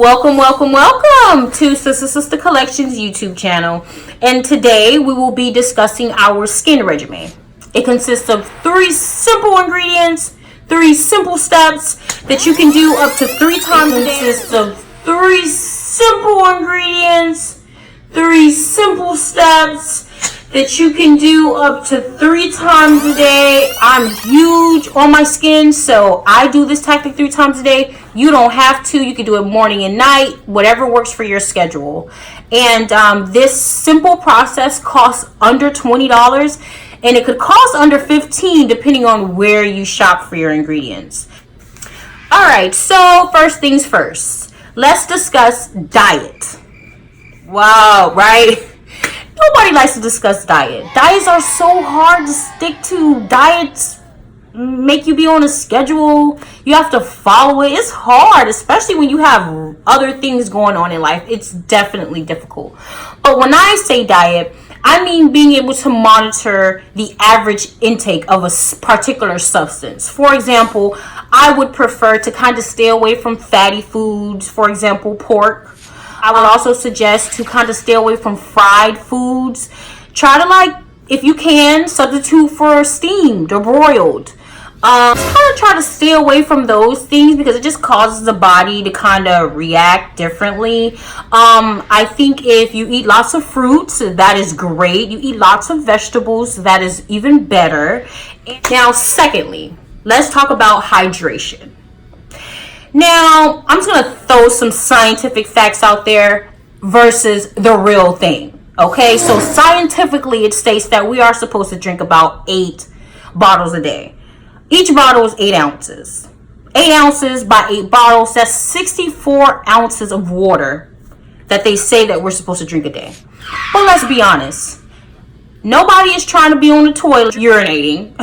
Welcome to Sister Collections YouTube channel. And today we will be discussing our skin regimen. It consists of 3 simple ingredients, 3 simple steps that you can do up to 3 times a day. It consists of 3 simple ingredients, 3 simple steps that you can do up to 3 times a day. I'm huge on my skin, so I do this tactic 3 times a day. You don't have to. You can do it morning and night, whatever works for your schedule. And this simple process costs under $20, and it could cost under $15 depending on where you shop for your ingredients. All right, so first things first, let's discuss diet. Wow, right? Nobody likes to discuss diet. Diets are so hard to stick to. Diets make you be on a schedule. You have to follow it. It's hard, especially when you have other things going on in life. It's definitely difficult. But when I say diet, I mean being able to monitor the average intake of a particular substance. For example, I would prefer to kind of stay away from fatty foods, for example, pork. I would also suggest to kind of stay away from fried foods. Try to, if you can, substitute for steamed or broiled. Kind of try to stay away from those things because it just causes the body to kind of react differently. I think if you eat lots of fruits, that is great. You eat lots of vegetables, that is even better. Now, secondly, let's talk about hydration. Now, I'm just going to throw some scientific facts out there versus the real thing. Okay, so scientifically, it states that we are supposed to drink about 8 bottles a day. Each bottle is 8 ounces. 8 ounces by 8 bottles, that's 64 ounces of water that they say that we're supposed to drink a day. But let's be honest. Nobody is trying to be on the toilet urinating.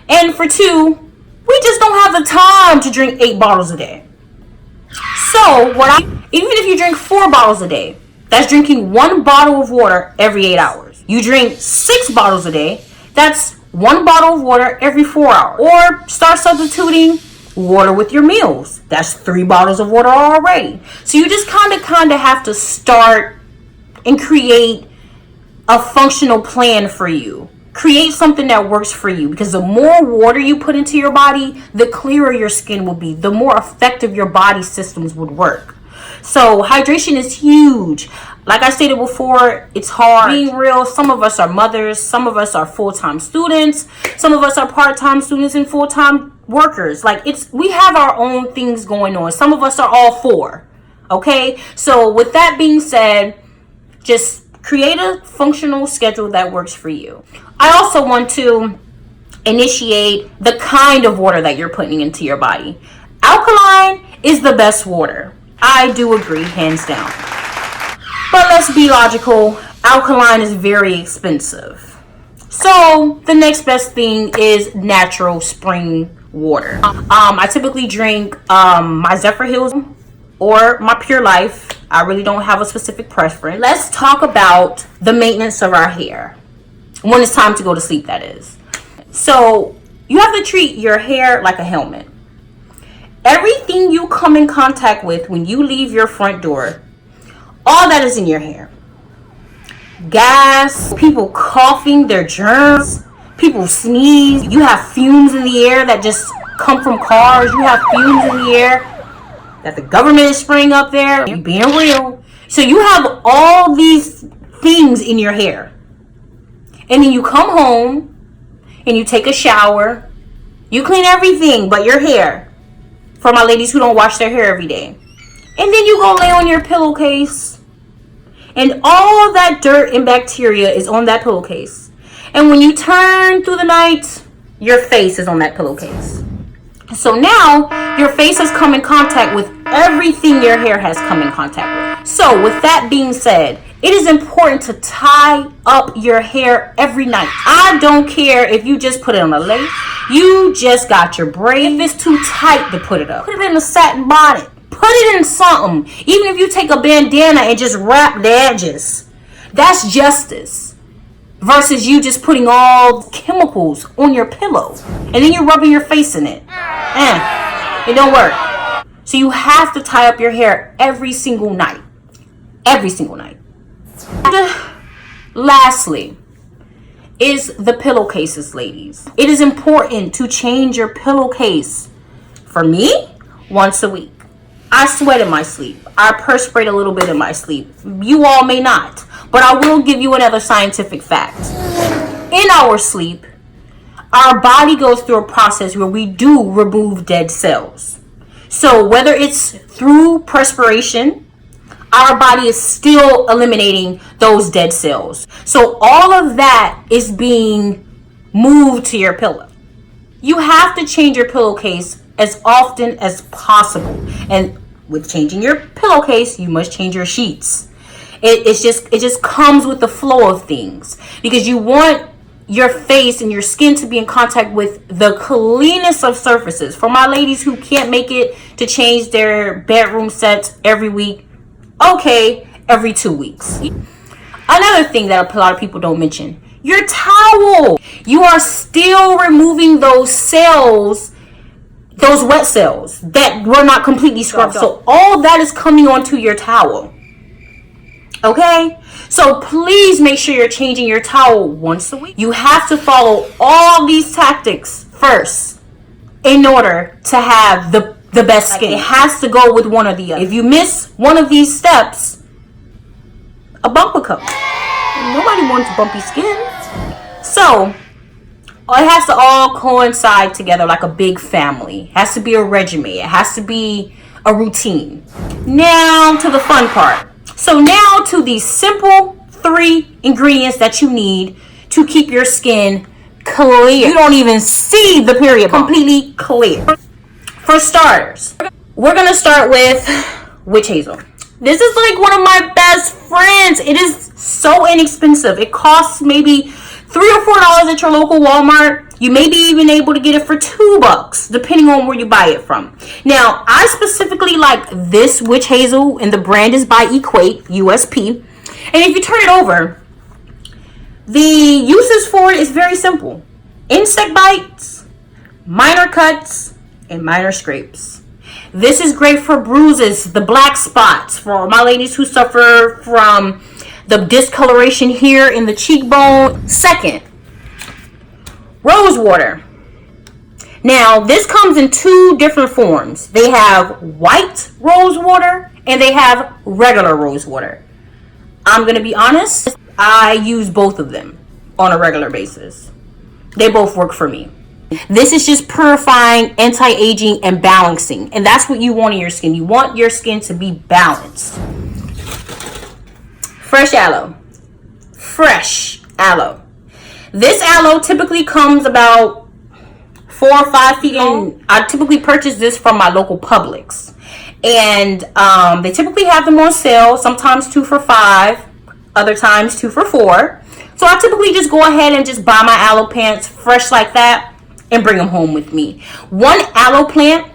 And for 2, we just don't have the time to drink 8 bottles a day. So, even if you drink 4 bottles a day, that's drinking 1 bottle of water every 8 hours. You drink 6 bottles a day, that's 1 bottle of water every 4 hours. Or start substituting water with your meals. That's 3 bottles of water already. So you just kind of have to start and create a functional plan for you. Create something that works for you, because the more water you put into your body, the clearer your skin will be, the more effective your body systems would work. So hydration is huge. Like I stated before, it's hard. Being real, some of us are mothers, some of us are full-time students, some of us are part-time students and full-time workers. We have our own things going on. Some of us are all 4. Okay? So with that being said, just create a functional schedule that works for you. I also want to initiate the kind of water that you're putting into your body. Alkaline is the best water. I do agree, hands down. But let's be logical. Alkaline is very expensive. So the next best thing is natural spring water. I typically drink my Zephyr Hills or my Pure Life. I really don't have a specific preference. Let's talk about the maintenance of our hair. When it's time to go to sleep, that is. So you have to treat your hair like a helmet. Everything you come in contact with when you leave your front door, all that is in your hair. Gas, people coughing, their germs, people sneeze. You have fumes in the air that just come from cars. You have fumes in the air that the government is spraying up there. You're being real. So you have all these things in your hair. And then you come home and you take a shower. You clean everything but your hair. For my ladies who don't wash their hair every day. And then you go lay on your pillowcase. And all that dirt and bacteria is on that pillowcase. And when you turn through the night, your face is on that pillowcase. So now your face has come in contact with everything your hair has come in contact with. So with that being said, it is important to tie up your hair every night. I don't care if you just put it on a lace. You just got your braid. If it's too tight to put it up, put it in a satin bonnet. Put it in something. Even if you take a bandana and just wrap the edges. That's justice. Versus you just putting all the chemicals on your pillow. And then you're rubbing your face in it. It don't work. So you have to tie up your hair every single night. Every single night. And lastly is the pillowcases, ladies. It is important to change your pillowcase. For me, once a week. I sweat in my sleep. I perspirate a little bit in my sleep. You all may not. But I will give you another scientific fact. In our sleep, our body goes through a process where we do remove dead cells. So whether it's through perspiration, our body is still eliminating those dead cells. So all of that is being moved to your pillow. You have to change your pillowcase as often as possible. And with changing your pillowcase, you must change your sheets. It just comes with the flow of things, because you want your face and your skin to be in contact with the cleanest of surfaces. For my ladies who can't make it to change their bedroom sets every week, okay, every 2 weeks. Another thing that a lot of people don't mention, your towel. You are still removing those cells, those wet cells that were not completely scrubbed. So all that is coming onto your towel. Okay? So please make sure you're changing your towel once a week. You have to follow all these tactics first in order to have the best skin. It has to go with one or the other. If you miss one of these steps, a bump will come. Nobody wants bumpy skin. So it has to all coincide together like a big family. It has to be a regimen. It has to be a routine. Now to the fun part. So now to these simple 3 ingredients that you need to keep your skin clear. You don't even see the period bump. Completely clear. For starters, we're going to start with witch hazel. This is like one of my best friends. It is so inexpensive. It costs maybe $3 or $4 at your local Walmart. You may be even able to get it for $2, depending on where you buy it from. Now, I specifically like this witch hazel, and the brand is by Equate, USP. And if you turn it over, the uses for it is very simple. Insect bites, minor cuts, and minor scrapes. This is great for bruises, the black spots, for my ladies who suffer from the discoloration here in the cheekbone. Second, rose water. Now, this comes in 2 different forms. They have white rose water and they have regular rose water. I'm going to be honest, I use both of them on a regular basis. They both work for me. This is just purifying, anti-aging, and balancing. And that's what you want in your skin. You want your skin to be balanced. Fresh aloe. Fresh aloe. This aloe typically comes about 4 or 5 feet long. I typically purchase this from my local Publix. And they typically have them on sale. Sometimes 2 for $5. Other times 2 for $4. So I typically just go ahead and just buy my aloe plants fresh like that and bring them home with me. One aloe plant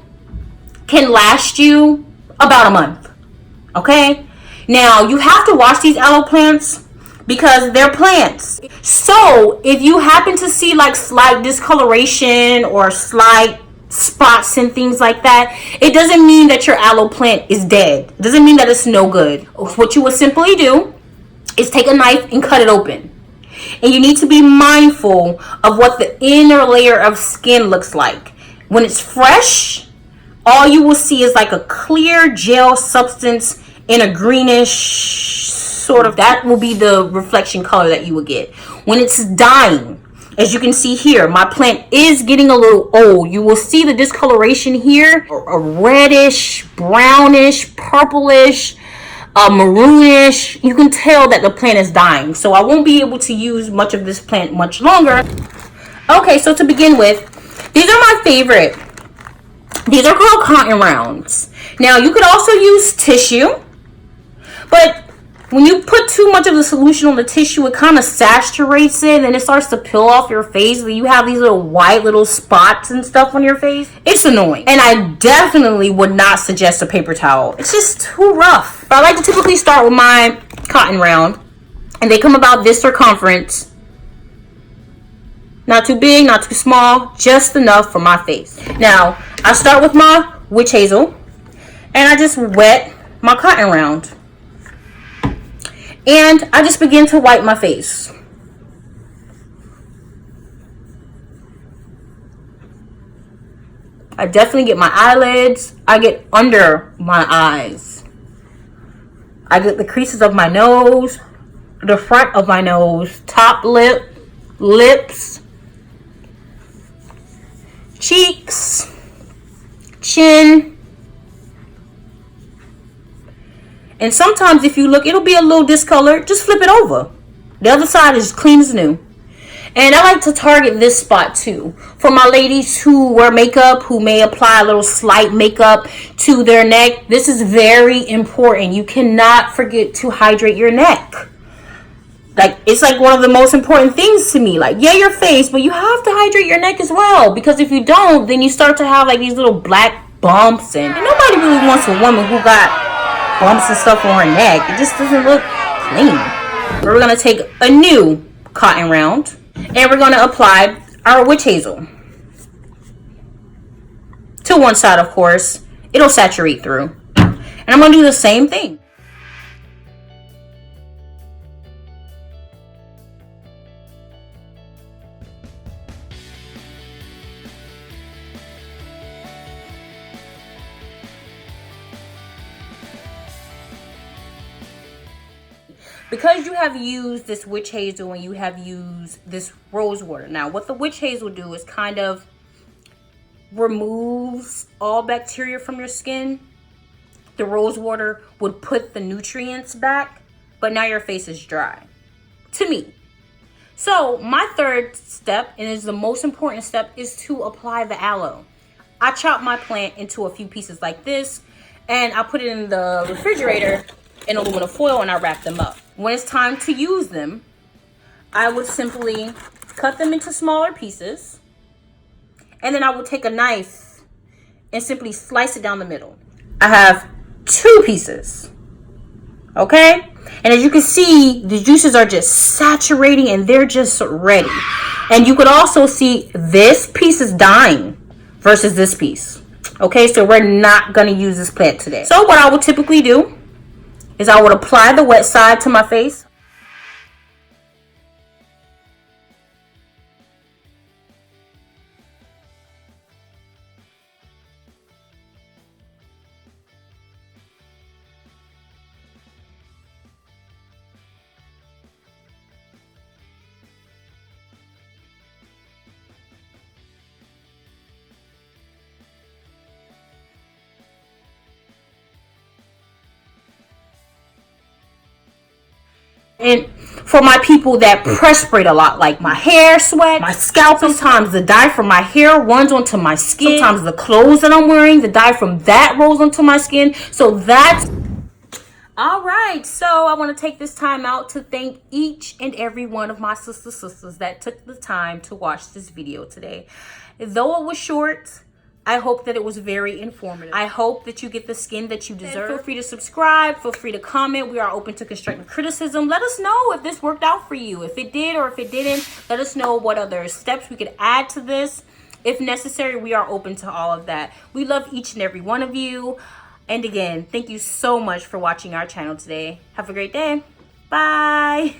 can last you about a month. Okay? Now, you have to wash these aloe plants because they're plants. So, if you happen to see like slight discoloration or slight spots and things like that, it doesn't mean that your aloe plant is dead. It doesn't mean that it's no good. What you would simply do is take a knife and cut it open. And you need to be mindful of what the inner layer of skin looks like. When it's fresh, all you will see is like a clear gel substance in a greenish sort of, that will be the reflection color that you will get. When it's dying, as you can see here, my plant is getting a little old. You will see the discoloration here, a reddish, brownish, purplish, maroonish. You can tell that the plant is dying. So I won't be able to use much of this plant much longer. Okay, so to begin with, these are my favorite. These are called cotton rounds. Now, you could also use tissue, but when you put too much of the solution on the tissue, it kind of saturates it and it starts to peel off your face. You have these little white little spots and stuff on your face. It's annoying. And I definitely would not suggest a paper towel. It's just too rough. But I like to typically start with my cotton round. And they come about this circumference. Not too big, not too small. Just enough for my face. Now, I start with my witch hazel. And I just wet my cotton round. And I just begin to wipe my face. I definitely get my eyelids. I get under my eyes. I get the creases of my nose, the front of my nose, top lip, lips, cheeks, chin. And sometimes if you look, it'll be a little discolored. Just flip it over. The other side is clean as new. And I like to target this spot too. For my ladies who wear makeup, who may apply a little slight makeup to their neck, this is very important. You cannot forget to hydrate your neck. Like, it's like one of the most important things to me. Like, yeah, your face, but you have to hydrate your neck as well. Because if you don't, then you start to have like these little black bumps. And nobody really wants a woman who got bumps and stuff on her neck. It just doesn't look clean. We're going to take a new cotton round. And we're going to apply our witch hazel. To one side, of course. It'll saturate through. And I'm going to do the same thing. Because you have used this witch hazel and you have used this rose water. Now, what the witch hazel do is kind of removes all bacteria from your skin. The rose water would put the nutrients back, but now your face is dry. To me. So, my third step, and is the most important step, is to apply the aloe. I chop my plant into a few pieces like this, and I put it in the refrigerator in aluminum foil, and I wrap them up. When it's time to use them, I would simply cut them into smaller pieces. And then I would take a knife and simply slice it down the middle. I have 2 pieces. Okay? And as you can see, the juices are just saturating and they're just ready. And you could also see this piece is dying versus this piece. Okay? So we're not going to use this plant today. So what I would typically do is I would apply the wet side to my face. And for my people that perspirate a lot, like my hair sweat, my scalp, sometimes the dye from my hair runs onto my skin. Sometimes the clothes that I'm wearing, the dye from that rolls onto my skin. So that's all right. So I want to take this time out to thank each and every one of my sisters that took the time to watch this video today. Though it was short, I hope that it was very informative. I hope that you get the skin that you deserve. Feel free to subscribe. Feel free to comment. We are open to constructive criticism. Let us know if this worked out for you. If it did or if it didn't, let us know what other steps we could add to this. If necessary, we are open to all of that. We love each and every one of you. And again, thank you so much for watching our channel today. Have a great day. Bye.